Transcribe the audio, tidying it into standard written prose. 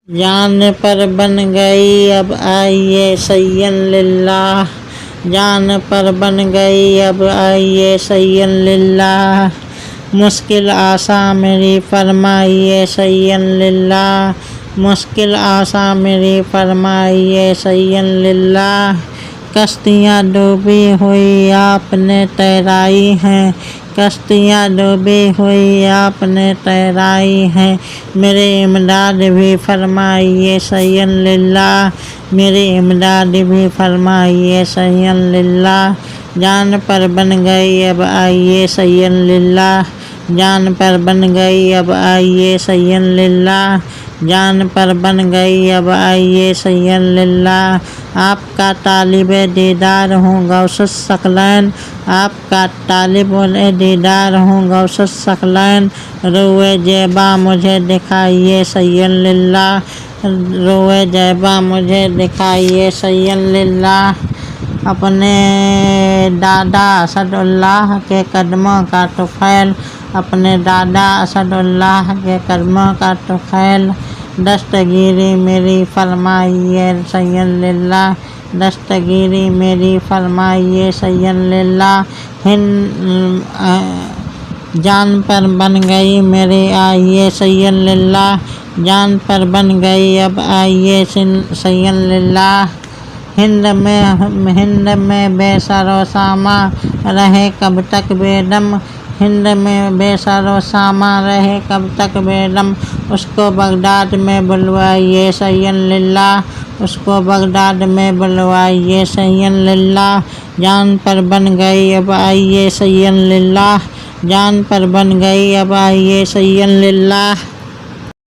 जान पर बन गई अब आइए सय्यन लिल्लाह, जान पर बन गई अब आइए सय्यन लिल्लाह, मुश्किल आसा मेरी फरमाइए सय्यन लिल्लाह, मुश्किल आसा मेरी फरमाइए सय्यन लिल्लाह। कश्तियाँ डूबी हुई आपने तैराई हैं, कश्तियाँ डूबी हुई आपने तैराई हैं, मेरे इमदाद भी फरमाइए सय्यन लिल्लाह, मेरी इमदाद भी फरमाइए सय्यन लिल्लाह। जान पर बन गई अब आइए सय्यन लिल्लाह, जान पर बन गई अब आइए सय्यन लिल्लाह, जान पर बन गई अब आइए सय्यन लिल्लाह। आपका तालिबे दीदार हूँ गौसुस सकलैन, आपका तालिबे दीदार हूँ गौसुस सकलैन, रुए जेबा मुझे दिखाइए सय्यन लिल्लाह, रुए जेबा मुझे दिखाइए सय्यन लिल्लाह। अपने दादा असदुल्लाह के कदमों का तुफैल, अपने दादा असदुल्लाह के कदमों का तुफैल, दस्तगीरी मेरी फरमाइए सय्यन लिल्लाह, दस्तगीरी मेरी फरमाइए सय्यन लिल्लाह। जान पर बन गई मेरी आइए सय्यन लिल्लाह, जान पर बन गई अब आइए सय्यन लिल्लाह। हिंद में बेसरो सामा रहे कब तक बेदम, हिंद में बेसरो सामा रहे कब तक बेदम, उसको बगदाद में बुलवाइए सय्यन लिल्लाह, उसको बगदाद में बुलवाइए सय्यन लिल्लाह। जान पर बन गई अब आइए सय्यन लिल्लाह, जान पर बन गई अब आइए सय्यन लिल्लाह।